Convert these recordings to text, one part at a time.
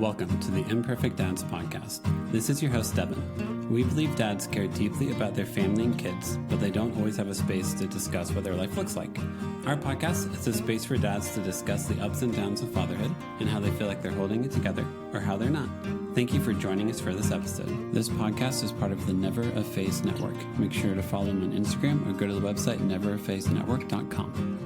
Welcome to the Imperfect Dads Podcast. This is your host, Devin. We believe dads care deeply about their family and kids, but they don't always have a space to discuss what their life looks like. Our podcast is a space for dads to discuss the ups and downs of fatherhood and how they feel like they're holding it together or how they're not. Thank you for joining us for this episode. This podcast is part of the Never a Face Network. Make sure to follow them on Instagram or go to the website neverafacenetwork.com.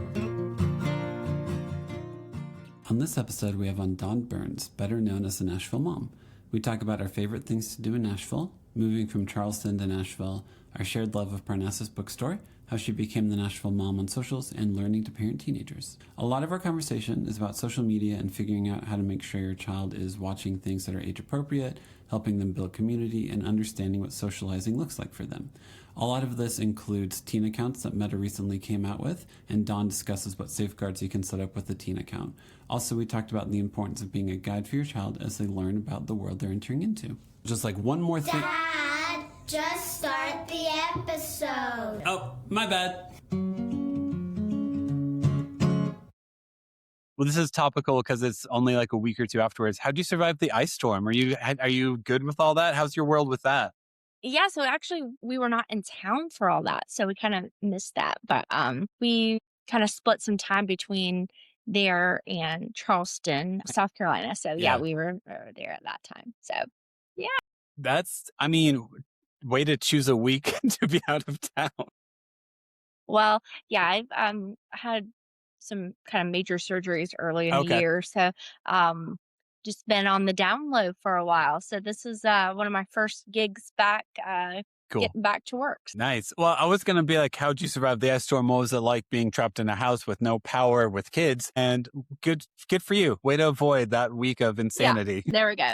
On this episode, we have on Dawn Burns, better known as the Nashville Mom. We talk about our favorite things to do in Nashville, moving from Charleston to Nashville, our shared love of Parnassus bookstore, how she became the Nashville Mom on socials, and learning to parent teenagers. A lot of our conversation is about social media and figuring out how to make sure your child is watching things that are age appropriate, helping them build community, and understanding what socializing looks like for them. A lot of this includes teen accounts that Meta recently came out with, and Dawn discusses what safeguards you can set up with a teen account. Also, we talked about the importance of being a guide for your child as they learn about the world they're entering into. Just like one more thing. Dad, just start the episode. Oh, my bad. Well, this is topical because it's only like a week or two afterwards. How'd you survive the ice storm? Are you good with all that? How's your world with that? Yeah, so actually we were not in town for all that, so we kind of missed that. But we kind of split some time between there and Charleston, South Carolina. So yeah, we were there at that time. So yeah. That's, way to choose a week to be out of town. Well, yeah, I've had some kind of major surgeries early in the year. So just been on the down low for a while. So this is one of my first gigs back, Cool. getting back to work. Nice. Well, I was going to be like, how'd you survive the ice storm? What was it like being trapped in a house with no power with kids? And good for you. Way to avoid that week of insanity. Yeah, there we go.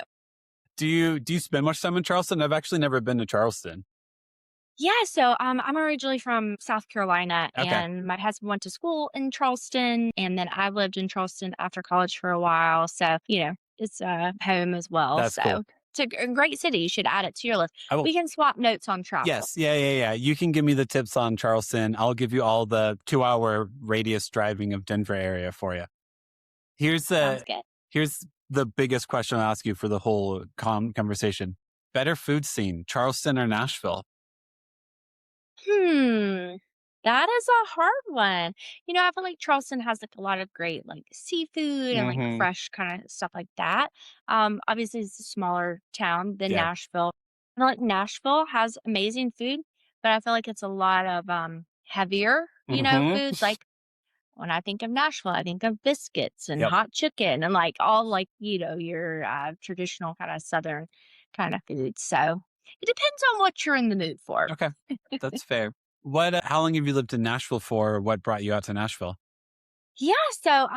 Do you spend much time in Charleston? I've actually never been to Charleston. Yeah, so I'm originally from South Carolina, and my husband went to school in Charleston, and then I lived in Charleston after college for a while. So, it's home as well. That's cool. It's a great city. You should add it to your list. We can swap notes on travel. Yes. Yeah. You can give me the tips on Charleston. I'll give you all the 2-hour radius driving of Denver area for you. Here's the biggest question I'll ask you for the whole conversation. Better food scene, Charleston or Nashville? That is a hard one. I feel like Charleston has like a lot of great like seafood and like fresh kind of stuff like that. Obviously it's a smaller town than Nashville. I feel like Nashville has amazing food, but I feel like it's a lot of heavier, foods. Like when I think of Nashville, I think of biscuits and hot chicken and like all like, your traditional kind of Southern kind of foods. So it depends on what you're in the mood for. Okay. That's fair. How long have you lived in Nashville for? What brought you out to Nashville? Yeah. So,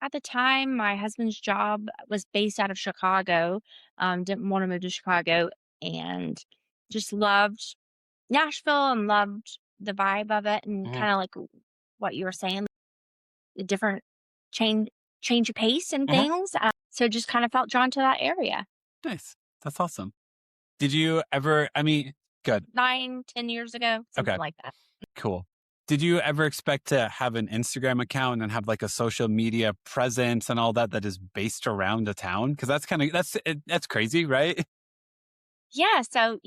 at the time, my husband's job was based out of Chicago. Didn't want to move to Chicago and just loved Nashville and loved the vibe of it and kind of like what you were saying, the different change of pace and things. So just kind of felt drawn to that area. Nice. That's awesome. Did you ever, good. 9-10 years ago, something like that. Cool. Did you ever expect to have an Instagram account and have like a social media presence and all that is based around a town? Because that's crazy, right? Yeah. So,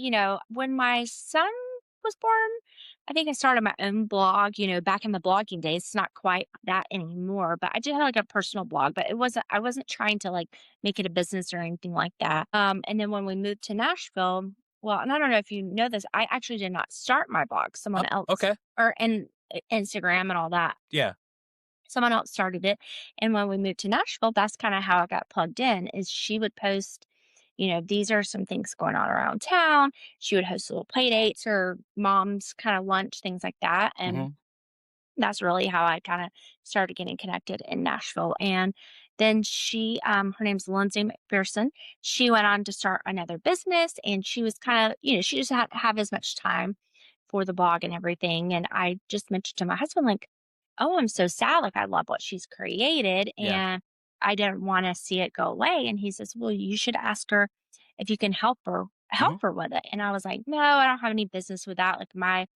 when my son was born, I think I started my own blog, back in the blogging days. It's not quite that anymore, but I did have like a personal blog, but I wasn't trying to like make it a business or anything like that. And then when we moved to Nashville, well, and I don't know if you know this, I actually did not start my blog. Someone else. Okay. And Instagram and all that. Yeah. Someone else started it. And when we moved to Nashville, that's kind of how I got plugged in, is she would post, these are some things going on around town. She would host little play dates or mom's kind of lunch, things like that. And that's really how I kind of started getting connected in Nashville. And then she, her name's Lindsay McPherson. She went on to start another business, and she was kind of, she just had to have as much time for the blog and everything. And I just mentioned to my husband, like, oh, I'm so sad. Like, I love what she's created, and I didn't want to see it go away. And he says, well, you should ask her if you can help her with it. And I was like, no, I don't have any business with that. Like, my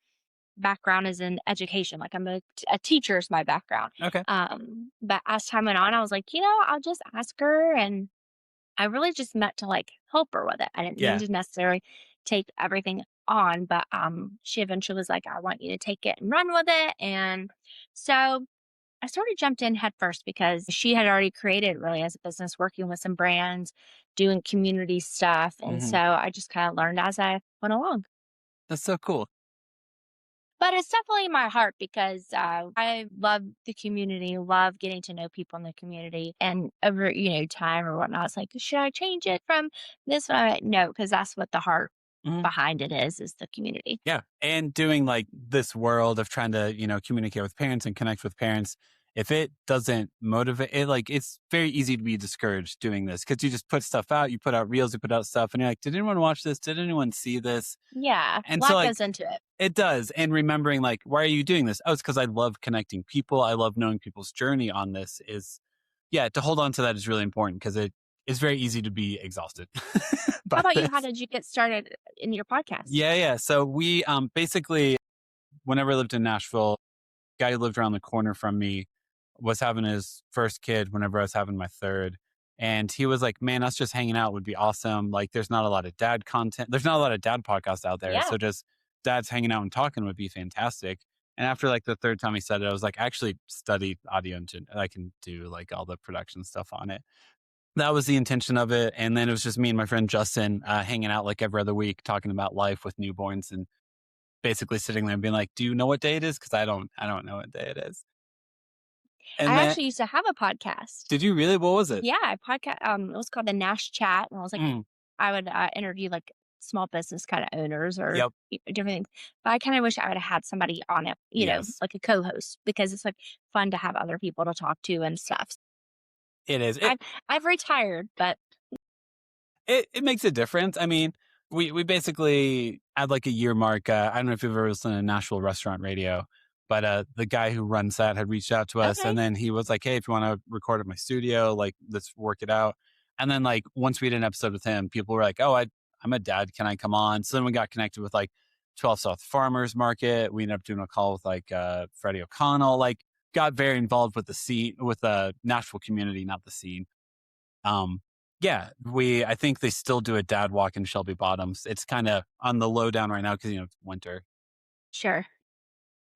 background is in education. Like, I'm a teacher is my background. Okay. But as time went on, I was like, I'll just ask her. And I really just meant to like help her with it. I didn't mean Yeah. to necessarily take everything on, but she eventually was like, I want you to take it and run with it. And so I sort of jumped in head first because she had already created really as a business, working with some brands, doing community stuff. And Hmm. so I just kind of learned as I went along. That's so cool. But it's definitely my heart because I love the community, love getting to know people in the community. And over, time or whatnot, it's like, should I change it from this? No, because that's what the heart Mhm. behind it is the community. Yeah. And doing like this world of trying to, communicate with parents and connect with parents. If it doesn't motivate it, like it's very easy to be discouraged doing this because you just put stuff out, you put out reels, you put out stuff, and you're like, did anyone watch this? Did anyone see this? Yeah, a And so, lot like, goes into it. it does. And remembering, like, why are you doing this? Oh, it's because I love connecting people. I love knowing people's journey on this is, yeah, to hold on to that is really important because it is very easy to be exhausted How by about you? How this. did you get started in your podcast? Yeah. Yeah. So we basically, whenever I lived in Nashville, guy who lived around the corner from me was having his first kid whenever I was having my third. And he was like, man, us just hanging out would be awesome. Like, there's not a lot of dad content. There's not a lot of dad podcasts out there. Yeah. So just dads hanging out and talking would be fantastic. And after like the third time he said it, I was like, I actually studied audio engine. I can do like all the production stuff on it. That was the intention of it. And then it was just me and my friend Justin hanging out like every other week, talking about life with newborns and basically sitting there and being like, do you know what day it is? Because I don't know what day it is. I And then actually used to have a podcast. did you really? What was it? Yeah, I podcast. It was called the Nash Chat, and I was like, Mm, I would interview like small business kind of owners or yep. different things. But I kind of wish I would have had somebody on it, Yes, like a co-host, because it's like fun to have other people to talk to and stuff. it is. I've I've retired, but It makes a difference. I mean, we basically at like a year mark. I don't know if you've ever listened to Nashville Restaurant Radio, but the guy who runs that had reached out to us, okay, and then he was like, "Hey, if you want to record at my studio, like let's work it out." And then like once we did an episode with him, people were like, "Oh, I'm a dad. Can I come on?" So then we got connected with like 12 South Farmers Market. We ended up doing a call with like Freddie O'Connell. Like got very involved with the scene, with the Nashville community, not the scene. Um, yeah, I think they still do a dad walk in Shelby Bottoms. It's kind of on the low down right now because it's winter, sure,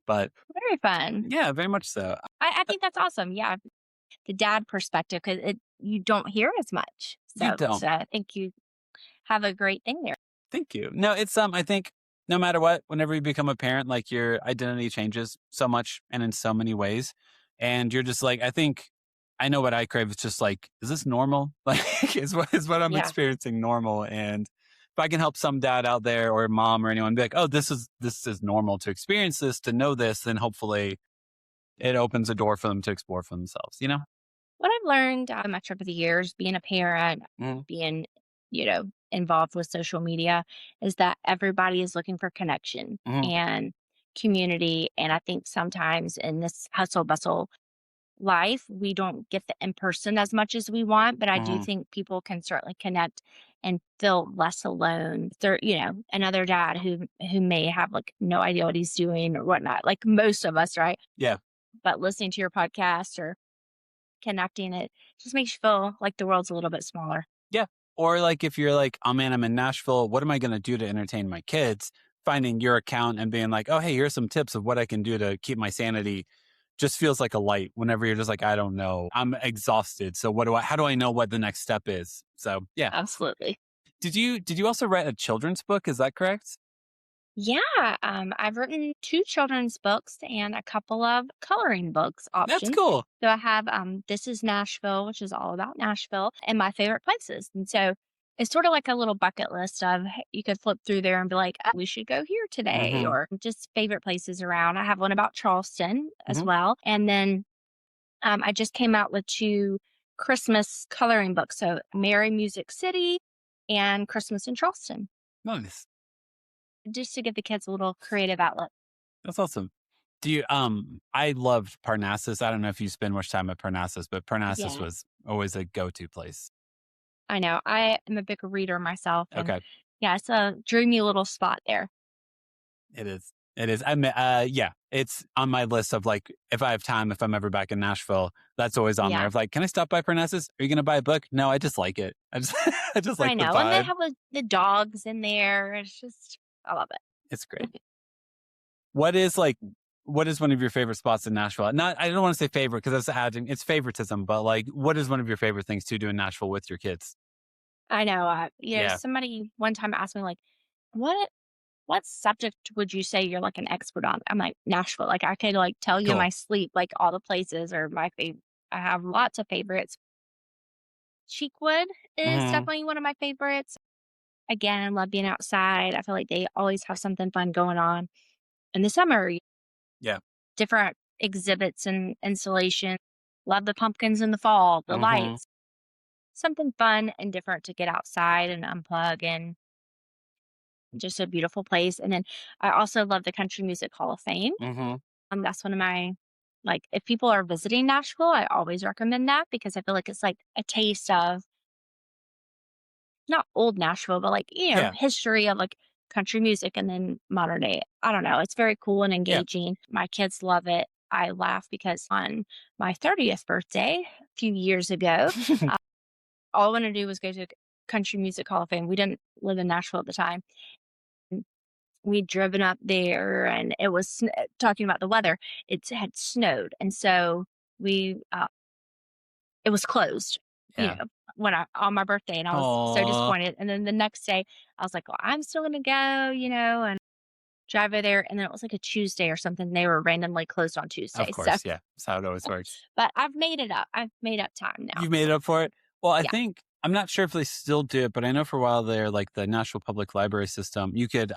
but very fun. yeah, very much so. I think that's awesome. Yeah, the dad perspective because it you don't hear as much. You So don't. I think you have a great thing there. Thank you. No, it's I think no matter what, whenever you become a parent, like your identity changes so much and in so many ways. And you're just like, I think I know what I crave. It's just like, is this normal? Like is what I'm Yeah, experiencing normal. And if I can help some dad out there or mom or anyone be like, oh, this is normal to experience this, to know this, then hopefully it opens a door for them to explore for themselves, you know? what I've learned much over the years, being a parent, Mm, being involved with social media, is that everybody is looking for connection mm, and community. And I think sometimes in this hustle bustle life, we don't get the in person as much as we want, but I do mm, think people can certainly connect and feel less alone. There, another dad who may have like no idea what he's doing or whatnot, like most of us, right? yeah. But listening to your podcast or connecting, it just makes you feel like the world's a little bit smaller. Yeah. Or like if you're like, oh man, I'm in Nashville. What am I going to do to entertain my kids? Finding your account and being like, oh, hey, here's some tips of what I can do to keep my sanity just feels like a light whenever you're just like, I don't know. I'm exhausted. So how do I know what the next step is? So yeah. Absolutely. Did you also write a children's book? Is that correct? Yeah, I've written 2 children's books and a couple of coloring books That's options. cool. So I have This is Nashville, which is all about Nashville and my favorite places. And so it's sort of like a little bucket list of hey, you could flip through there and be like, oh, we should go here today, Hmm. or just favorite places around. I have one about Charleston as Hmm. well. And then I just came out with 2 Christmas coloring books. So Merry Music City and Christmas in Charleston, Nice. just to give the kids a little creative outlet. That's awesome. I loved Parnassus. I don't know if you spend much time at Parnassus, but Parnassus Yeah. was always a go-to place. I know. I am a big reader myself, and Okay. yeah, it's a dreamy little spot there. It is. It is. Yeah, it's on my list of like, if I have time, if I'm ever back in Nashville, that's always on there. Yeah, Of like, can I stop by Parnassus? Are you going to buy a book? No, I just like it. I just, I just I like the know. And they vibe. have the dogs in there. It's just, I love it. It's great. What is like, what is one of your favorite spots in Nashville? Not, I don't want to say favorite because that's adding, it's favoritism, but like, what is one of your favorite things to do in Nashville with your kids? I know. Yeah, Somebody one time asked me, like, what what subject would you say you're like an expert on? I'm like, Nashville. Like, I could like tell you in cool. my sleep, like all the places or my favorite. I have lots of favorites. Cheekwood is Hmm. definitely one of my favorites. Again, I love being outside. I feel like they always have something fun going on. In the summer, Yeah. different exhibits and installation. Love the pumpkins in the fall, the Hmm. lights. Something fun and different to get outside and unplug and just a beautiful place. And then I also love the Country Music Hall of Fame. Hmm. That's one of my like if people are visiting Nashville, I always recommend that because I feel like it's like a taste of not old Nashville, but like, Yeah. history of like country music and then modern day. I don't know. It's very cool and Yeah. engaging. My kids love it. I laugh because on my 30th birthday a few years ago, uh, all I wanted to do was go to Country Music Hall of Fame. We didn't live in Nashville at the time. We'd driven up there and it was talking about the weather. It had snowed. And so it was closed, Yeah. when on my birthday, and I was so Oh, disappointed. And then the next day, I was like, "Well, I'm still gonna go," and drive over there. And then it was like a Tuesday or something. They were randomly closed on of Tuesday. So, course. Yeah. That's how it always works. but I've made it up. I've made up time now. You've made it up for it? Well, I Yeah, think I'm not sure if they still do it, but I know for a while there, like the National Public Library system, you could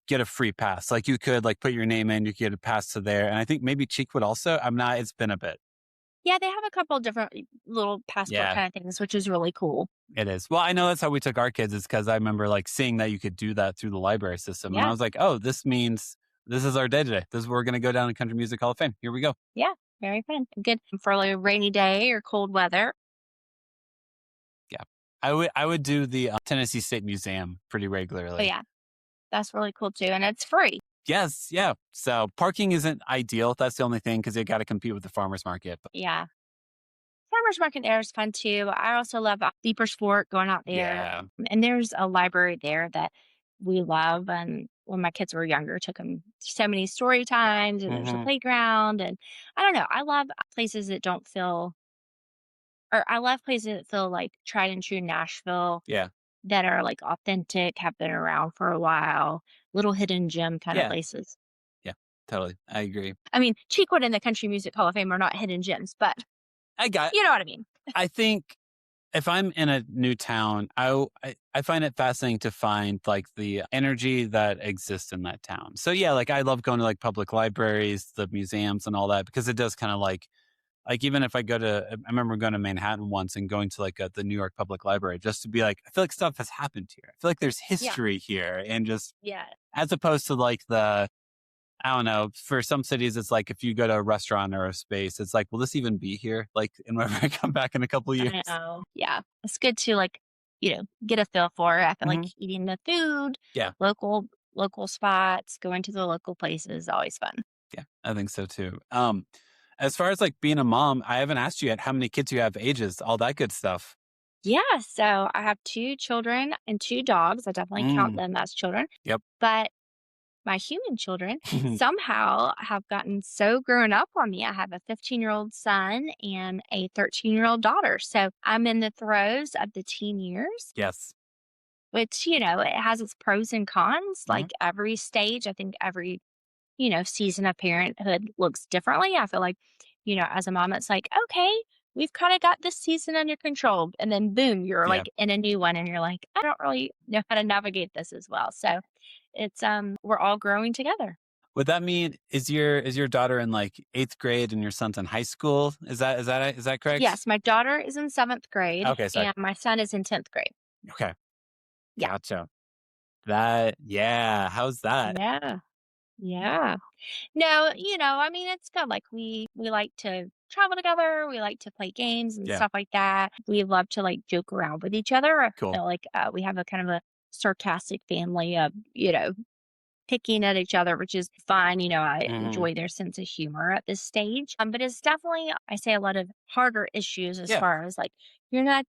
get a free pass. Like you could like put your name in, you could get a pass to there. And I think maybe Cheek would also. I'm not, it's been a bit. yeah. They have a couple of different little passport Yeah, kind of things, which is really cool. it is. Well, I know that's how we took our kids, is because I remember like seeing that you could do that through the library system. And I Yeah, was like, oh, this means this is our day today. This is we're gonna go down to Country Music Hall of Fame. Here we go. yeah. Very fun. Good for like a rainy day or cold weather. Yeah. I would do the Tennessee State Museum pretty But regularly. yeah, that's really cool too, and it's free. Yes, yeah. So parking isn't ideal. That's the only thing because you got to compete with the farmers market. But Yeah. Farmers market there is fun too. I also love Deeper Sport going out there. yeah. And there's a library there that we love. And when my kids were younger, took them so many story times and there's a Hmm. playground. And I don't know. I love places that don't feel, or I love places that feel like tried and true Nashville Yeah. that are like authentic, have been around for a while, little hidden gem kind of Yeah. places. Yeah. Totally. I agree. I mean, Cheekwood and the Country Music Hall of Fame are not hidden gems, but I got. you know what I mean. I think if I'm in a new town, I find it fascinating to find like the energy that exists in that town. So yeah, like I love going to like public libraries, the museums, and all that because it does kind of like even if I go to, I remember going to Manhattan once and going to like the New York Public Library just to be like, I feel like stuff has happened here. I feel like there's Yeah. history here, and just Yeah. as opposed to like the I don't know. For some cities, it's like if you go to a restaurant or a space, it's like, will this even be here? Like, and whenever I come back in a couple of I years. know. Yeah. It's good to like, get a feel for it. I feel like Hmm. eating the food, Yeah, local spots, going to the local places is always fun. yeah, I think so too. As far as like being a mom, I haven't asked you yet how many kids you have, ages, all that good stuff. Yeah. So I have two children and two dogs. I definitely count Mm, them as children. yep. But my human children somehow have gotten so grown up on me. I have a 15-year-old son and a 13-year-old daughter. So I'm in the throes of the teen years, Yes. which, it has its pros and cons. Hmm. Like every stage, I think every season of parenthood looks differently. I feel like, as a mom, it's like, okay, we've kind of got this season under control. And then boom, you're Yeah. like in a new one and you're like, I don't really know how to navigate this as well. So it's we're all growing together. Would that mean is your daughter in like eighth grade and your son's in high school? Is that correct? Yes, my daughter is in 7th grade Okay, sorry. and my son is in 10th grade. Okay, Yeah. gotcha. That yeah. How's that? Yeah. Yeah. No, I mean, it's good. Like we like to travel together. We like to play games and Yeah. stuff like that. We love to like joke around with each other. I Cool. feel like we have a kind of a sarcastic family of, picking at each other, which is fine. I Mm-hmm. enjoy their sense of humor at this stage. But it's definitely, I say, a lot of harder issues as Yeah. far as like, you're not,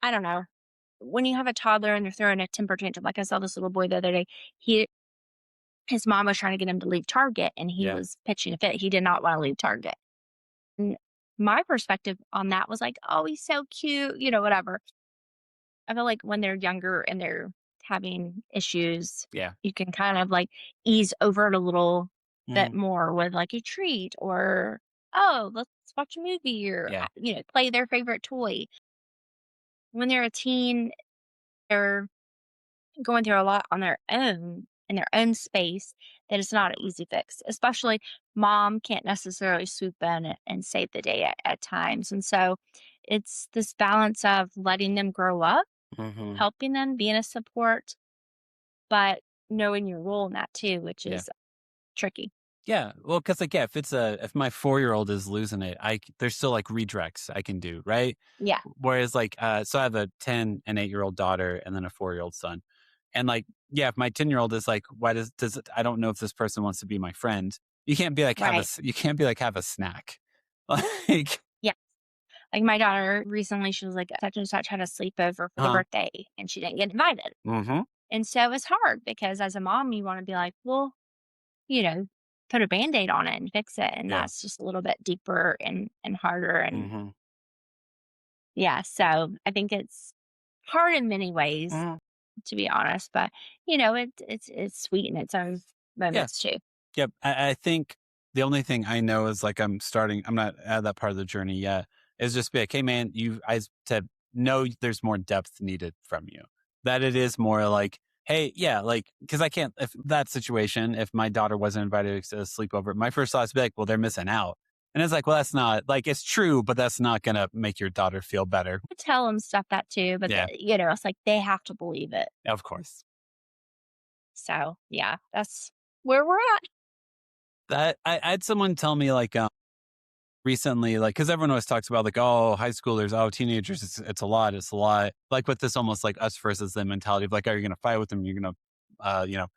I don't know, when you have a toddler and they're throwing a temper tantrum. Like I saw this little boy the other day. His mom was trying to get him to leave Target and he Yeah. was pitching a fit. He did not want to leave Target. And my perspective on that was like, oh, he's so cute, whatever. I feel like when they're younger and they're having issues, Yeah. you can kind of like ease over it a little bit Mm-hmm. more with like a treat or, oh, let's watch a movie or, Yeah. play their favorite toy. When they're a teen, they're going through a lot on their own in their own space that it's not an easy fix, especially mom can't necessarily swoop in and save the day at times. And so it's this balance of letting them grow up, Mm-hmm. helping them, being a support, but knowing your role in that too, which Yeah. is tricky. Yeah. Well, because like, yeah, if my 4-year-old is losing it, there's still like redirects I can do, right? Yeah. Whereas like, so I have a 10 and 8-year-old daughter and then a 4-year-old son. And like, yeah, if my 10-year-old is like, why does it, I don't know if this person wants to be my friend. You can't be like, Right. you can't be like, have a snack. Like, Yeah. Like my daughter recently, she was like, such and such had a sleepover for their uh-huh. birthday and she didn't get invited. Mm-hmm. And so it's hard because as a mom, you want to be like, well, you know, put a Band-Aid on it and fix it. And Yeah. that's just a little bit deeper and harder. And Mm-hmm. yeah, so I think it's hard in many ways, Mm-hmm. to be honest, but it's sweet in its own Yeah. moments too. Yep. I think the only thing I know is like I'm not at that part of the journey yet, is just be like, hey man, to know there's more depth needed from you. That it is more like, hey, yeah, like, because I can't, if that situation, if my daughter wasn't invited to a sleepover, my first thought is be like, well, they're missing out. And it's like, well, that's not, like, it's true, but that's not going to make your daughter feel better. I tell them stuff that too, but Yeah, it's like they have to believe it. of course. So yeah, that's where we're at. That I had someone tell me like, recently, like, because everyone always talks about like, oh, high schoolers, oh, teenagers, it's a lot, like with this almost like us versus them mentality of like, are you going to fight with them? You're going to,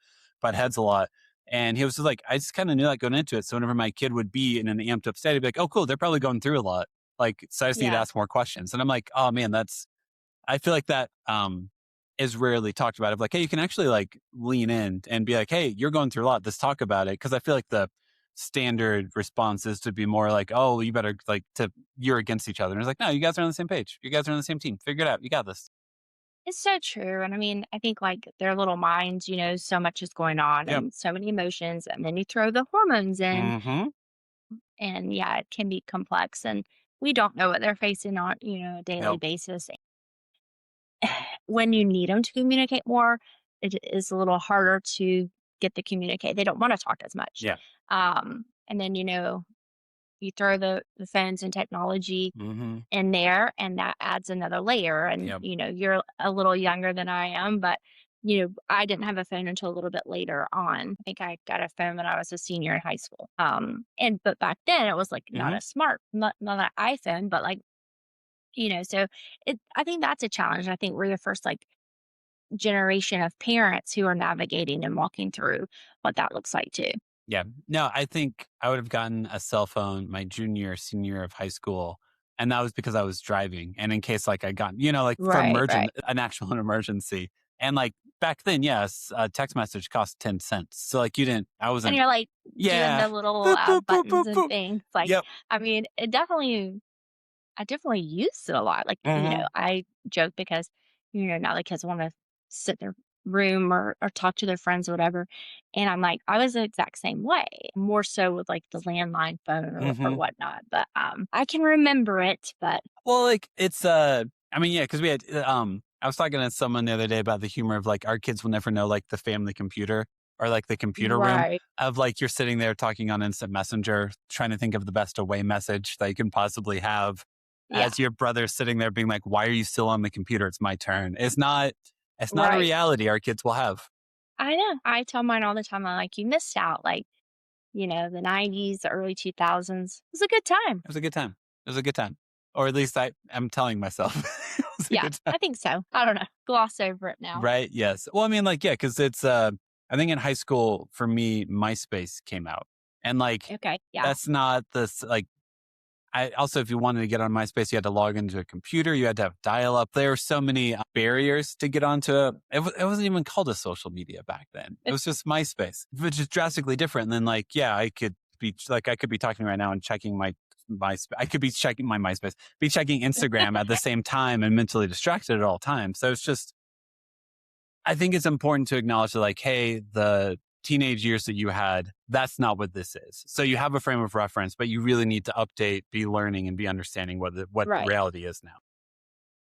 butt heads a lot. And he was just like, I just kind of knew that going into it. So whenever my kid would be in an amped up state, I'd be like, oh, cool, they're probably going through a lot. Like, so I just need to Yeah. ask more questions. And I'm like, oh man, I feel like that is rarely talked about. Of like, hey, you can actually like lean in and be like, hey, you're going through a lot. Let's talk about it. Because I feel like the standard response is to be more like, oh, you better you're against each other. And it's like, no, you guys are on the same page. You guys are on the same team. Figure it out. You got this. It's so true. And I mean, I think like their little minds, so much is going on Yep. and so many emotions. And then you throw the hormones in. Mm-hmm. And yeah, it can be complex. And we don't know what they're facing on, a daily Yep. basis. When you need them to communicate more, it is a little harder to get the communicate. They don't want to talk as much. Yeah. And then, you throw the phones and technology Mm-hmm. in there and that adds another layer. And, Yep. You're a little younger than I am, but, I didn't have a phone until a little bit later on. I think I got a phone when I was a senior in high school. But back then it was like not Mm-hmm. a not an iPhone, but like, so I think that's a challenge. I think we're the first like generation of parents who are navigating and walking through what that looks like too. Yeah. No, I think I would have gotten a cell phone my senior year of high school. And that was because I was driving. And in case like I got, like for Right, right. an actual emergency. And like back then, yes, a text message cost 10 cents. So like I And wasn't, you're like doing yeah. the little Boop, boop, boop, boop, buttons and boop. things. Like, Yep. I mean, I definitely used it a lot. Like, Mm-hmm. I joke because, now the kids want to sit in their room or talk to their friends or whatever. And I'm like, I was the exact same way, more so with like the landline phone or Mm-hmm. whatnot. But I can remember it. But Well, like it's I mean, yeah, because we had I was talking to someone the other day about the humor of like our kids will never know like the family computer or like the computer room right. of like you're sitting there talking on instant messenger, trying to think of the best away message that you can possibly have Yeah. as your brother's sitting there being like, why are you still on the computer? It's my turn. It's not a Right. reality our kids will have. I know. I tell mine all the time. I'm like, you missed out. Like, the 90s, the early 2000s. It was a good time. It was a good time. It was a good time. Or at least I'm telling myself it was a Yeah, good time. I think so. I don't know. Gloss over it now. Right. Yes. Well, I mean, like, yeah, because it's I think in high school, for me, MySpace came out. And like, Okay. Yeah. that's not this, like, I also, if you wanted to get on MySpace, you had to log into a computer. You had to have dial up. There were so many barriers to get onto it. It wasn't even called a social media back then. It was just MySpace, which is drastically different than like, yeah, I could be talking right now and checking I could be checking my MySpace, be checking Instagram at the same time and mentally distracted at all times. So it's just, I think it's important to acknowledge that like, hey, the teenage years that you had, that's not what this is. So you have a frame of reference, but you really need to update, be learning, and be understanding what the Right. reality is now.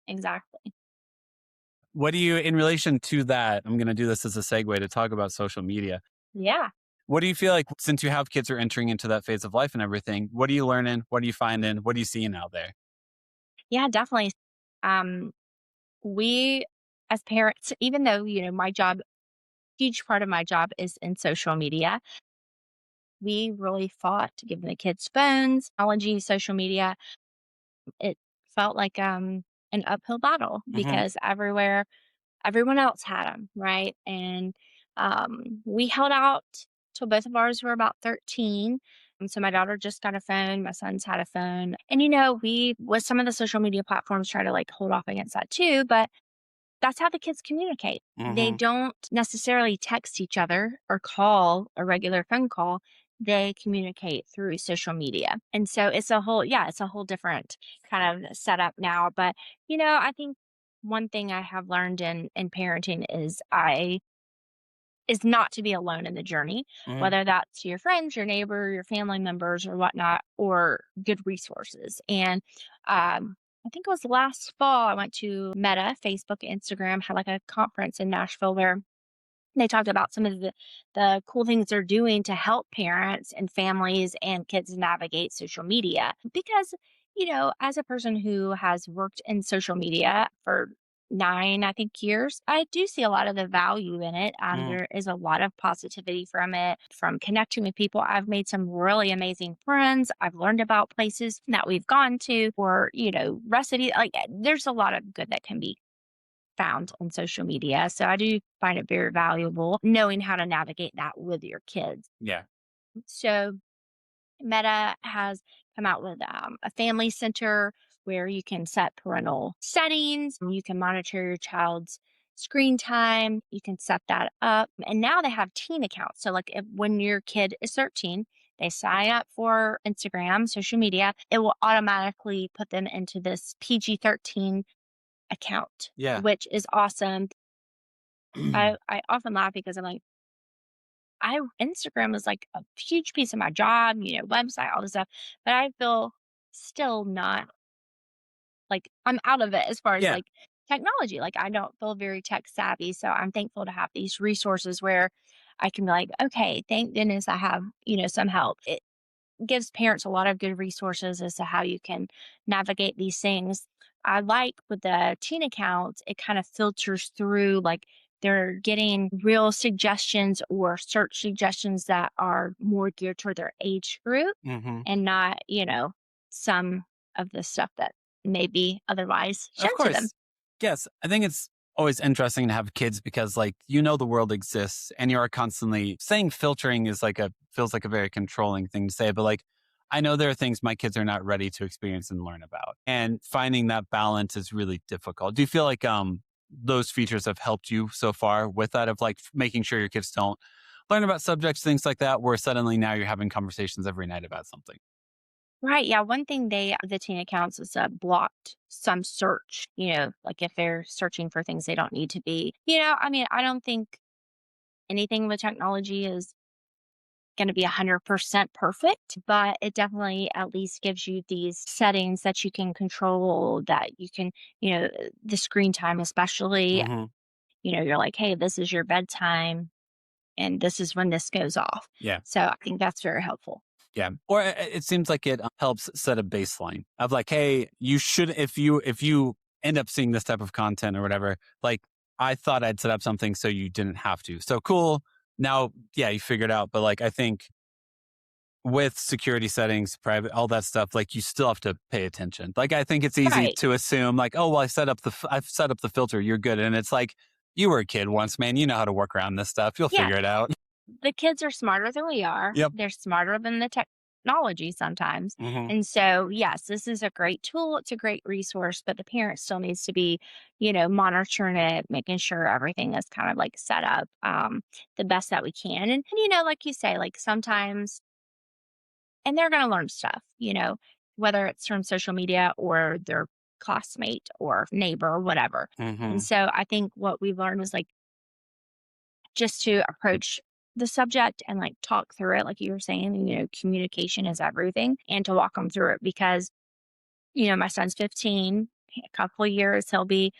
Exactly. What do you, in relation to that, I'm going to do this as a segue to talk about social media. Yeah. What do you feel like, since you have kids who are entering into that phase of life and everything, what are you learning? What are you finding? What are you seeing out there? Yeah, definitely. Um, we as parents, even though, my job, huge part of my job is in social media, we really fought to give the kids phones, technology, social media. It felt like an uphill battle Mm-hmm. because everyone else had them, right? And we held out till both of ours were about 13. And so my daughter just got a phone, my son's had a phone. And we with some of the social media platforms try to like hold off against that too, but that's how the kids communicate. They Mm-hmm. don't necessarily text each other or call a regular phone call. They communicate through social media. And so it's a whole different kind of setup now. But, I think one thing I have learned in parenting is not to be alone in the journey, Mm-hmm. whether that's your friends, your neighbor, your family members, or whatnot, or good resources. And I think it was last fall, I went to Meta, Facebook, Instagram, had like a conference in Nashville where they talked about some of the cool things they're doing to help parents and families and kids navigate social media. Because, as a person who has worked in social media for 9, I think, years, I do see a lot of the value in it. There is a lot of positivity from it, from connecting with people. I've made some really amazing friends. I've learned about places that we've gone to or, recipes. Like, there's a lot of good that can be found on social media. So I do find it very valuable knowing how to navigate that with your kids. Yeah. So Meta has come out with a family center where you can set parental settings. You can monitor your child's screen time. You can set that up. And now they have teen accounts. So like when your kid is 13, they sign up for Instagram, social media, it will automatically put them into this PG-13 account, Yeah. which is awesome. I often laugh because I'm like, Instagram is like a huge piece of my job, website, all this stuff, but I feel still not like I'm out of it as far as Yeah. like technology. Like I don't feel very tech savvy. So I'm thankful to have these resources where I can be like, okay, thank goodness I have, some help. It gives parents a lot of good resources as to how you can navigate these things. I like with the teen accounts, it kind of filters through like they're getting real suggestions or search suggestions that are more geared toward their age group Mm-hmm. and not, some of the stuff that may be otherwise Of shown to them. course. Yes. I think it's always interesting to have kids because like, the world exists and you are constantly saying filtering is feels like a very controlling thing to say, but like, I know there are things my kids are not ready to experience and learn about. And finding that balance is really difficult. Do you feel like those features have helped you so far with that of like making sure your kids don't learn about subjects, things like that, where suddenly now you're having conversations every night about something? Right. Yeah. One thing the teen accounts is blocked some search, like if they're searching for things they don't need to be, I mean, I don't think anything with technology is going to be 100% perfect, but it definitely at least gives you these settings that you can control that you can, the screen time, especially, Mm-hmm. you're like, hey, this is your bedtime and this is when this goes off. Yeah. So I think that's very helpful. Yeah. Or it seems like it helps set a baseline of like, hey, you should, if you end up seeing this type of content or whatever, like I thought I'd set up something so you didn't have to. So cool. Now, yeah, you figured out. But like, I think with security settings, private, all that stuff, like you still have to pay attention. Like, I think it's easy Right. to assume like, oh, well, I've set up the filter. You're good. And it's like, You were a kid once, man. You know how to work around this stuff. You'll Yeah, figure it out. the kids are smarter than we are. Yep. They're smarter than the technology sometimes. Mm-hmm. And so, yes, this is a great tool. It's a great resource, but the parent still needs to be, monitoring it, making sure everything is kind of like set up the best that we can. And like you say, like sometimes, and they're going to learn stuff, whether it's from social media or their classmate or neighbor or whatever. Mm-hmm. And so I think what we learned was like just to approach the subject and like talk through it, like you were saying, communication is everything, and to walk them through it because, my son's 15, a couple of years, he'll be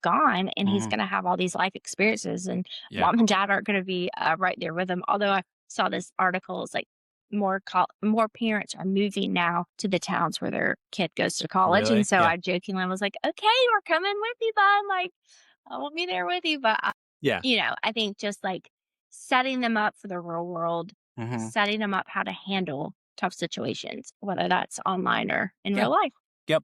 gone and he's Mm-hmm. going to have all these life experiences, and Yeah. mom and dad aren't going to be right there with him. Although I saw this article, it's like more parents are moving now to the towns where their kid goes to college. Really? And so Yeah. I jokingly was like, okay, we're coming with you, bud. Like, I won't be there with you. But, Yeah. I think just like setting them up for the real world, Mm-hmm. setting them up how to handle tough situations, whether that's online or in Yeah. real life. Yep.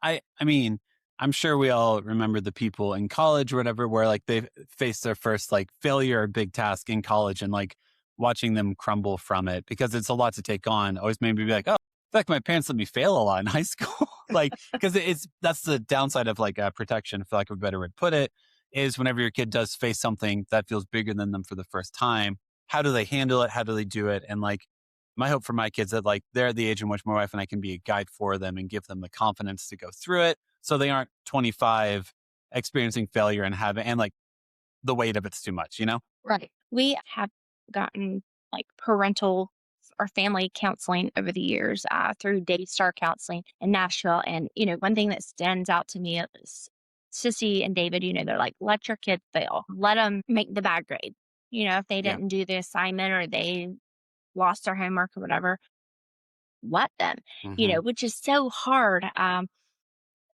I mean, I'm sure we all remember the people in college or whatever, where like they faced their first like failure or big task in college, and like watching them crumble from it, because it's a lot to take on, always made me be like, oh, in fact, my parents let me fail a lot in high school. Like, because that's the downside of like protection, for lack of a better way to put it, is whenever your kid does face something that feels bigger than them for the first time, how do they handle it? How do they do it? And like, my hope for my kids that like they're at the age in which my wife and I can be a guide for them and give them the confidence to go through it, so they aren't 25 experiencing failure and like the weight of it's too much, Right. We have gotten like parental or family counseling over the years through Daystar Counseling in Nashville. And, one thing that stands out to me is Sissy and David, they're like, let your kid fail. Let them make the bad grade. If they Yeah. didn't do the assignment or they lost their homework or whatever, let them, Mm-hmm. which is so hard.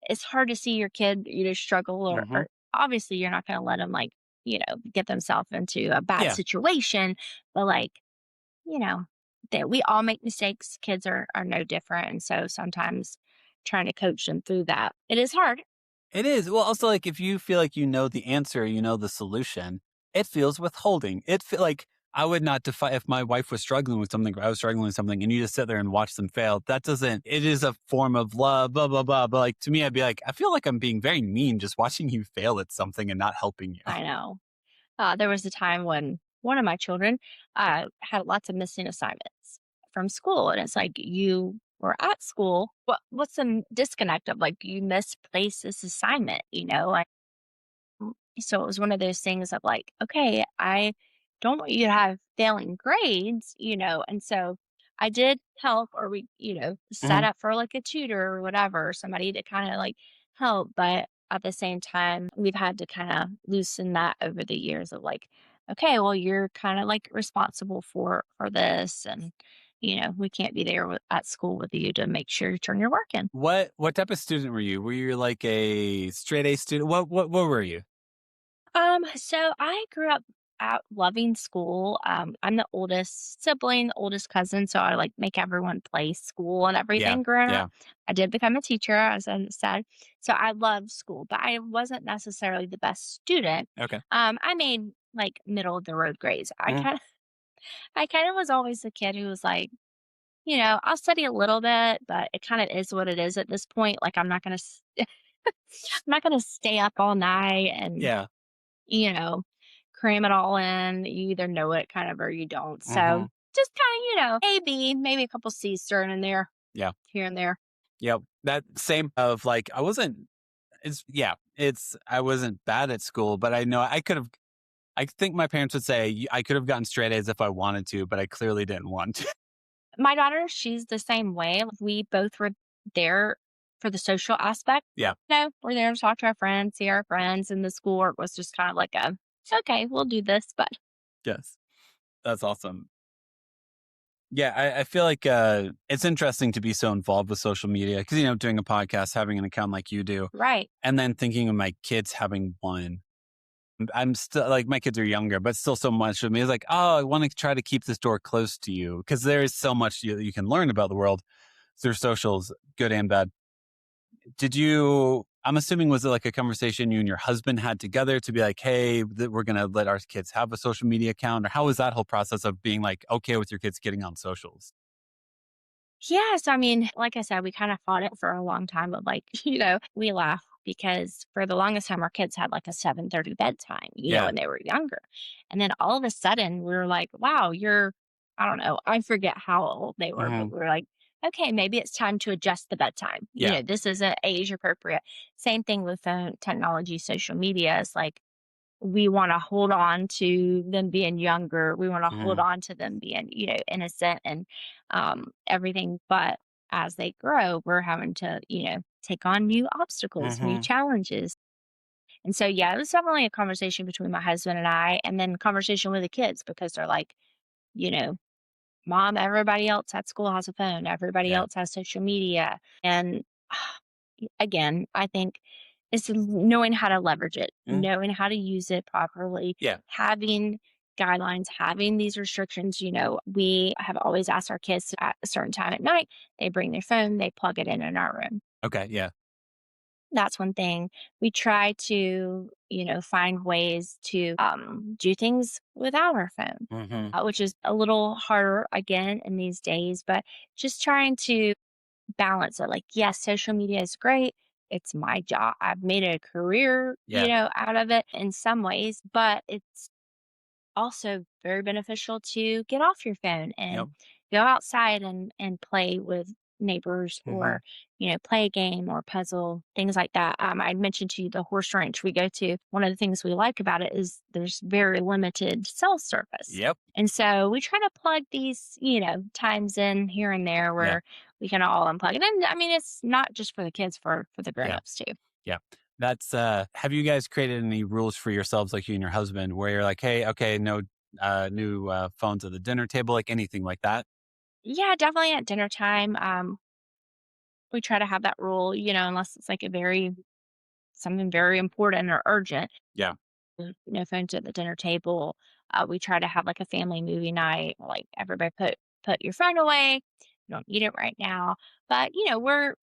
It's hard to see your kid, struggle Mm-hmm. or obviously you're not going to let them like, get themselves into a bad Yeah. situation, but like, you know, that we all make mistakes. Kids are no different. And so sometimes trying to coach them through that, it is hard. It is. Well, also, like, if you feel like you know the answer, you know the solution, it feels withholding. It feel like I would not defy if my wife was struggling with something, or I was struggling with something, and you just sit there and watch them fail. That doesn't, it is a form of love, blah, blah, blah. But like, to me, I'd be like, I feel like I'm being very mean just watching you fail at something and not helping you. I know. There was a time when one of my children had lots of missing assignments from school. And it's like, you were at school. What's the disconnect of like, you misplaced this assignment, So it was one of those things of like, okay, I don't want you to have failing grades, and so I did help, or we, set Mhm. up for like a tutor or whatever, somebody to kind of like help. But at the same time, we've had to kind of loosen that over the years of like, okay, well, you're kind of like responsible for this. And, we can't be there at school with you to make sure you turn your work in. What type of student were you? Were you like a straight A student? What were you? So I grew up out loving school. I'm the oldest sibling, the oldest cousin, so I like make everyone play school and Yeah. everything growing Yeah. up. I did become a teacher, as I said. So I loved school, but I wasn't necessarily the best student. Okay. I made like middle of the road grades. Mhm. I kind of was always the kid who was like, I'll study a little bit, but it kind of is what it is at this point. Like I'm not gonna, I'm not gonna stay up all night and Yeah. you know, cram it all in. You either know it kind of or you don't. So Mhm. just kind of, A, B, maybe a couple C's thrown in there, Yeah. here and there. Yep. That same of like, I wasn't bad at school, but I know I think my parents would say I could have gotten straight A's if I wanted to, but I clearly didn't want to. My daughter, she's the same way. We both were there for the social aspect. Yeah. We're there to talk to our friends, see our friends, and the schoolwork was just kind of like okay, we'll do this, but Yes. That's awesome. Yeah, I feel like it's interesting to be so involved with social media because, doing a podcast, having an account like you do, right. and then thinking of my kids having one. I'm still like, my kids are younger, but still so much of me is like, oh, I want to try to keep this door close to you because there is so much you can learn about the world through socials, good and bad. Did you, I'm assuming, was it like a conversation you and your husband had together to be like, hey, we're going to let our kids have a social media account? Or how was that whole process of being like, okay with your kids getting on socials? Yes, I mean, like I said, we kind of fought it for a long time, but like, we laugh because for the longest time our kids had like a 7:30 bedtime, Yeah. when they were younger. And then all of a sudden we were like, wow, I don't know, I forget how old they were, but Hmm. we were like, okay, maybe it's time to adjust the bedtime. Yeah. This isn't age appropriate. Same thing with phone technology, social media. It's like we wanna hold on to them being younger. We wanna hold Hmm. on to them being, innocent and, everything, but as they grow, we're having to, take on new obstacles, new Hmm. challenges. And so, yeah, it was definitely a conversation between my husband and I, and then conversation with the kids because they're like, you know, "Mom, everybody else at school has a phone. Everybody Yeah. else has social media." And again, I think it's knowing how to leverage it, Mhm. knowing how to use it properly, Yeah. having guidelines, having these restrictions. We have always asked our kids at a certain time at night, they bring their phone, they plug it in our room. Okay. Yeah. That's one thing. We try to, find ways to do things without our phone, Hmm. which is a little harder again in these days, but just trying to balance it. Like, yes, social media is great. It's my job. I've made a career, Yeah. out of it in some ways, but it's also very beneficial to get off your phone and Yep. go outside and play with neighbors Hmm. or play a game or puzzle things like that. I mentioned to you the horse ranch we go to. One of the things we like about it is there's very limited cell service, Yep. and so we try to plug these times in here and there Yeah. where we can all unplug it. And I mean, it's not just for the kids, for the Yeah. grown-ups too. Yeah. That's have you guys created any rules for yourselves, like you and your husband, where you're like, hey, okay, no new phones at the dinner table, like anything like that? Yeah, definitely at dinner time. We try to have that rule, unless it's like something very important or urgent. Yeah. No phones at the dinner table. We try to have like a family movie night, like everybody put your phone away. You don't need it right now. But we're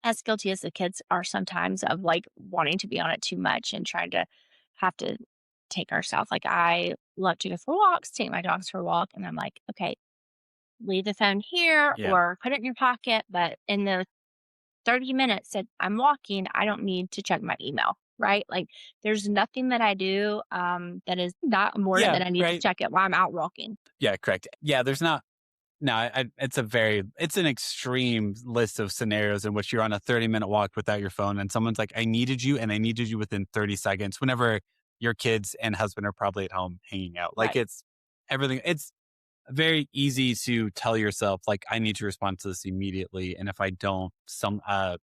as guilty as the kids are sometimes of like wanting to be on it too much and trying to have to take ourselves. Like I love to go for walks, take my dogs for a walk, and I'm like, okay, leave the phone here Yeah. or put it in your pocket. But in the 30 minutes that I'm walking, I don't need to check my email, right? Like there's nothing that I do that is not important Yeah. that I need to Right. check it while I'm out walking. Yeah. Correct. Yeah. There's not. No, it's an extreme list of scenarios in which you're on a 30-minute walk without your phone and someone's like, I needed you and I needed you within 30 seconds whenever your kids and husband are probably at home hanging out. Like Right. it's everything. It's very easy to tell yourself, like, I need to respond to this immediately. And if I don't,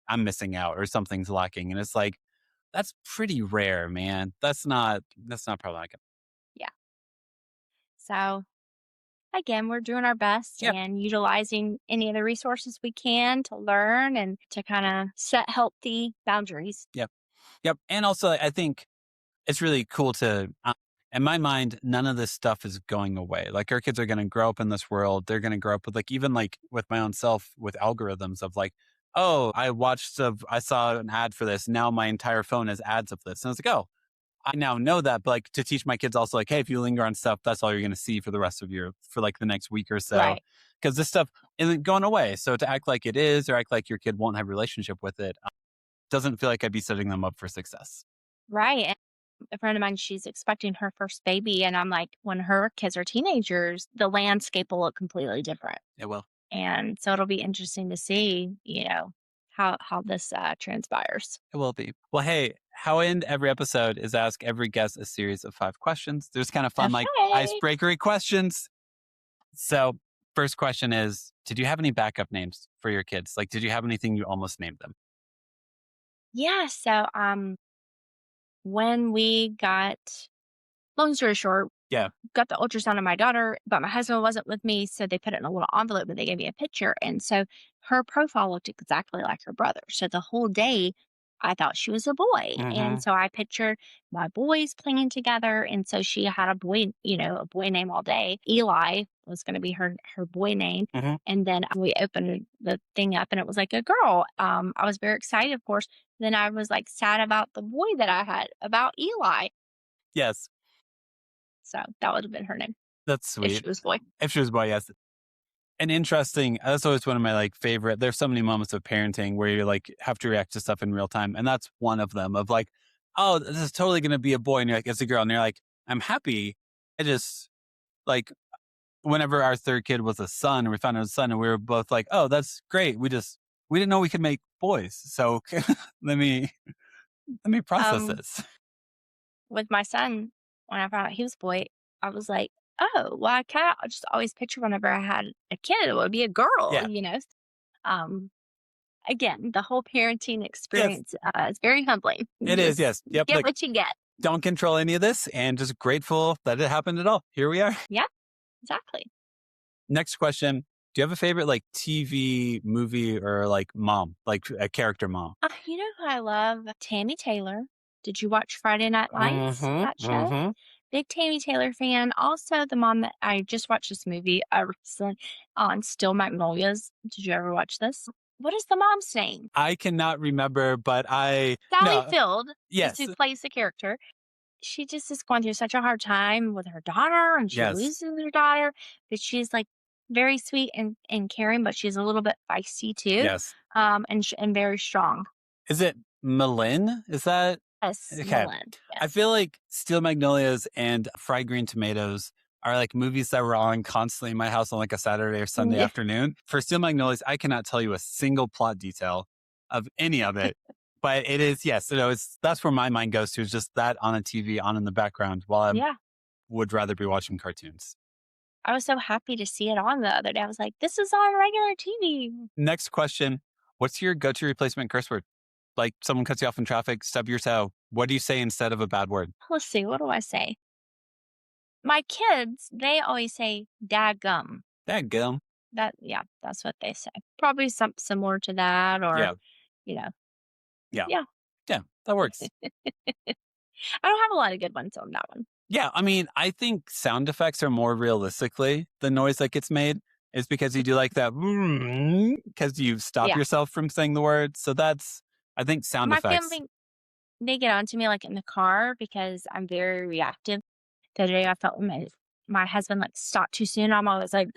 I'm missing out or something's lacking. And it's like, that's pretty rare, man. That's not probably like, Yeah. So again, we're doing our best yep, and utilizing any of the resources we can to learn and to kind of set healthy boundaries. yep, yep. And also, I think it's really cool to in my mind, none of this stuff is going away. Like our kids are going to grow up in this world. They're going to grow up with like, even like with my own self with algorithms of like, oh, I saw an ad for this. Now my entire phone has ads of this. And it's like, oh, I now know that. But like to teach my kids also like, hey, if you linger on stuff, that's all you're going to see for the rest of for like the next week or so. Right. Cause this stuff isn't going away. So to act like it is or act like your kid won't have a relationship with it doesn't feel like I'd be setting them up for success. Right. And a friend of mine, she's expecting her first baby. And I'm like, when her kids are teenagers, the landscape will look completely different. It will. And so it'll be interesting to see, how this transpires. It will be. Well, hey, how I end every episode is ask every guest a series of 5 questions. There's kind of fun, like Okay. icebreakery questions. So, first question is, did you have any backup names for your kids? Like, did you have anything you almost named them? Yeah. So when we got long story short, Yeah. got the ultrasound of my daughter, but my husband wasn't with me, so they put it in a little envelope and they gave me a picture. And so her profile looked exactly like her brother. So the whole day I thought she was a boy. Mm-hmm. And so I pictured my boys playing together. And so she had a boy, a boy name all day. Eli was going to be her boy name. Mm-hmm. And then we opened the thing up and it was like a girl. I was very excited, of course. Then I was like sad about the boy that I had, about Eli. Yes. So that would have been her name That's if sweet. she was a boy. If she was a boy, yes. And interesting, that's always one of my like favorite. There's so many moments of parenting where you like have to react to stuff in real time. And that's one of them of like, oh, this is totally going to be a boy. And you're like, it's a girl. And you're like, I'm happy. I just like, whenever our third kid was a son, we found out it was a son and we were both like, oh, that's great. We didn't know we could make boys. So let me process Um, this. with my son, when I found out he was a boy, I was like, oh, well, I just always picture whenever I had a kid, it would be a girl, Yeah. Um, again, the whole parenting Yes, experience is very humbling. You it is. just Yes. Yep. get Like, what you get. don't control any of this and just grateful that it happened at all. Here we are. Yeah, exactly. Next question. Do you have a favorite like TV, movie, or like mom, like a character mom? You know who I love? Tammy Taylor. Did you watch Friday Night Lights, Mm-hmm. that show? Mm-hmm. Big Tammy Taylor fan. Also, the mom that I just watched this movie recently on Still Magnolias. Did you ever watch this? What is the mom's name? I cannot remember, but Sally no. Field is Yes. who plays the character. She just is going through such a hard time with her daughter, and she Yes. loses her daughter, but she's like very sweet and caring, but she's a little bit feisty too. Yes. And very strong. Is it Malin? Is that Yes, okay? Malin, I yes. feel like Steel Magnolias and Fried Green Tomatoes are like movies that were on constantly in my house on like a Saturday or Sunday Yeah. afternoon. For Steel Magnolias, I cannot tell you a single plot detail of any of it. But it is, yes, that's where my mind goes to, is just that on a TV on in the background while I Yeah. would rather be watching cartoons. I was so happy to see it on the other day. I was like, this is on regular TV. Next question. What's your go-to replacement curse word? Like someone cuts you off in traffic, stub your toe. What do you say instead of a bad word? Let's see, what do I say? My kids, they always say dadgum. Dadgum. That's what they say. Probably something similar to that, or Yeah. Yeah. Yeah, that works. I don't have a lot of good ones on that one. Yeah, I mean, I think sound effects are more realistically the noise that gets made is because you do like that because you stop Yeah. yourself from saying the word. So that's, I think, sound My effects. family, they get on to me like in the car because I'm very reactive. The other day I felt my husband like stopped too soon. I'm always like,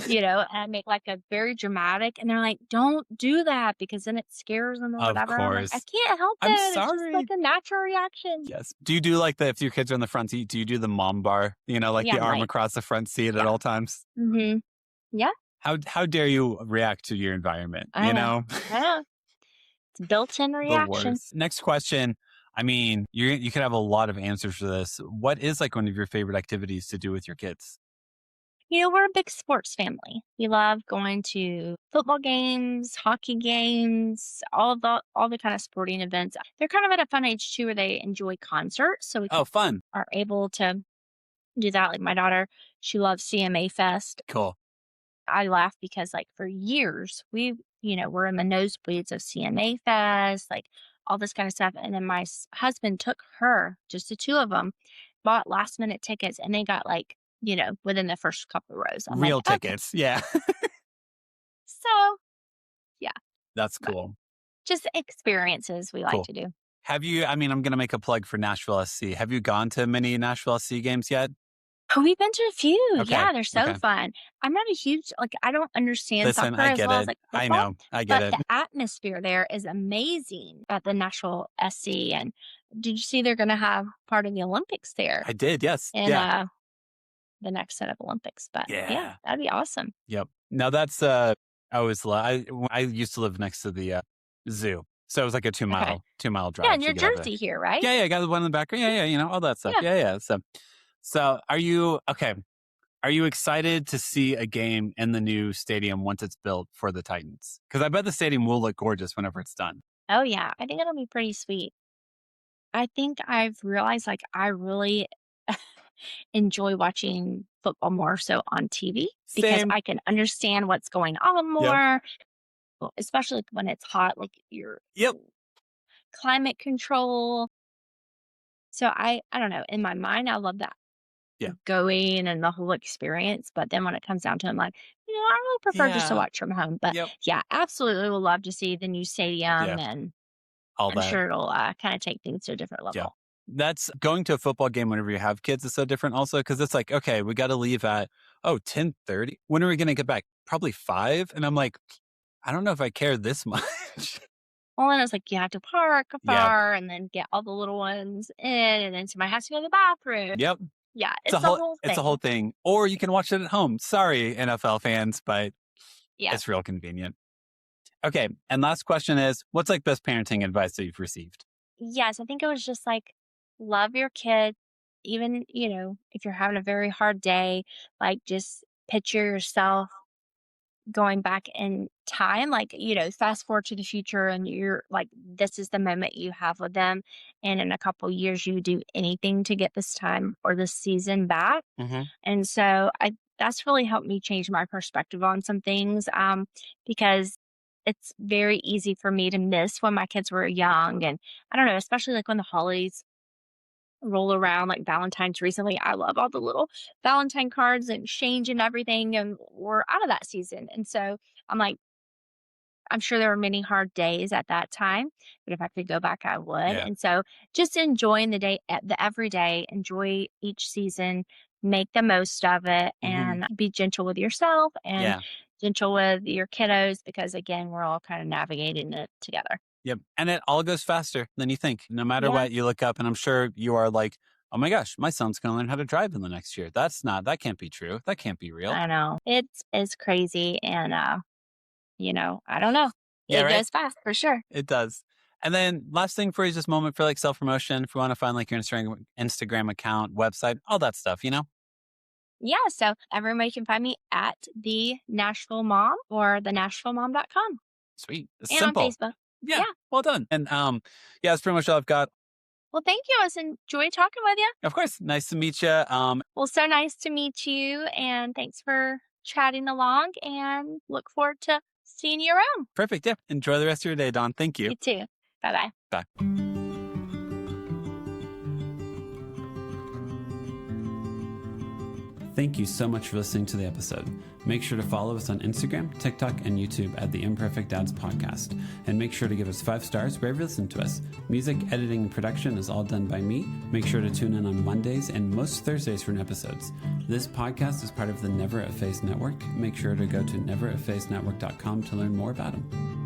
and I make like a very dramatic, and they're like, don't do that because then it scares them or Of whatever. I'm like, I course. can't help I'm it. It's just sorry. like a natural reaction. Yes. Do you do like the, if your kids are in the front seat, do you do the mom bar, like Yeah, the arm like- across the front seat at Yeah. all times? Mm-hmm. Yeah. How dare you react to your environment? I know. It's built-in The reaction. worst. Next question. I mean, you could have a lot of answers for this. What is like one of your favorite activities to do with your kids? We're a big sports family. We love going to football games, hockey games, all the kind of sporting events. They're kind of at a fun age too, where they enjoy concerts, so we Oh, fun. are able to do that. Like my daughter, she loves CMA Fest. Cool. I laugh because like for years we're in the nosebleeds of CMA Fest, like all this kind of stuff. And then my husband took her, just the two of them, bought last minute tickets, and they got like, within the first couple of rows. I'm Real like, okay. tickets. Yeah. So yeah, That's but cool. just experiences we like Cool. to do. Have you, I mean, I'm going to make a plug for Nashville SC. Have you gone to many Nashville SC games yet? We've been to a few. Okay. Yeah, they're so Okay. fun. I'm not a huge, I don't understand Listen, soccer I as get well as it. like I football, know. I get but it. the atmosphere there is amazing at the Nashville SC. And did you see they're going to have part of the Olympics there I did. Yes. in Yeah. the next set of Olympics? But Yeah. yeah, that'd be awesome. Yep. Now that's, I used to live next to the zoo. So it was like a 2-mile drive. Yeah, in to New get over there. Jersey here, right? Yeah. I got the one in the background. Yeah. All that stuff. Yeah. So are you excited to see a game in the new stadium once it's built for the Titans? Because I bet the stadium will look gorgeous whenever it's done. Oh, yeah. I think it'll be pretty sweet. I think I've realized I really enjoy watching football more so on TV because Same. I can understand what's going on more, especially when it's hot. Like Yep. climate control. So I don't know. In my mind, I love that Yeah. going and the whole experience. But then when it comes down to it, I'm like, I really prefer just to Yeah. watch from home. But Yep. yeah, absolutely would love to see the new stadium, Yeah. and All I'm that. sure it'll kind of take things to a different Yeah. level. That's going to a football game whenever you have kids is so different also because it's like, okay, we got to leave at, 10:30. When are we going to get back? Probably 5. And I'm like, I don't know if I care this much. Well, and it's like you have to park Yeah. far and then get all the little ones in, and then somebody has to go to the bathroom. Yep. Yeah, It's a it's the whole whole it's a thing. whole thing. Or you can watch it at home. Sorry, NFL fans, but Yeah. it's real convenient. Okay. And last question is, what's like best parenting advice that you've received? Yes, I think it was just like love your kid, even, if you're having a very hard day, like just picture yourself going back in time, like, fast forward to the future and you're like, this is the moment you have with them. And in a couple years, you do anything to get this time or this season back. Mm-hmm. And so that's really helped me change my perspective on some things, because it's very easy for me to miss when my kids were young. And I don't know, especially like when the holidays roll around, like Valentine's recently. I love all the little Valentine cards and exchange and everything. And we're out of that season. And so I'm like, I'm sure there were many hard days at that time, but if I could go back, I would. Yeah. And so just enjoying the day, the everyday, enjoy each season, make the most of it, Mm-hmm. and be gentle with yourself and Yeah. gentle with your kiddos because, again, we're all kind of navigating it together. Yep. And it all goes faster than you think. No matter Yeah. what, you look up and I'm sure you are like, oh my gosh, my son's going to learn how to drive in the next year. That can't be true. That can't be real. I know. It's crazy. And, I don't know. Yeah, It right? goes fast for sure. It does. And then last thing for you is just moment for like self-promotion. If you want to find like your Instagram account, website, all that stuff, Yeah. So everybody can find me at the Nashville Mom or the NashvilleMom.com Sweet. It's and simple. on Facebook. Yeah. Well done. And yeah, that's pretty much all I've got. Well, thank you. I was enjoyed talking with you. Of course. Nice to meet you. Well, so nice to meet you. And thanks for chatting along and look forward to seeing you around. Perfect. Yeah. Enjoy the rest of your day, Dawn. Thank you. You too. Bye-bye. Bye. Thank you so much for listening to the episode. Make sure to follow us on Instagram, TikTok, and YouTube at the Imperfect Dads Podcast. And make sure to give us 5 stars wherever you listen to us. Music, editing, and production is all done by me. Make sure to tune in on Mondays and most Thursdays for new episodes. This podcast is part of the Never a Phase Network. Make sure to go to neveraphasenetwork.com to learn more about them.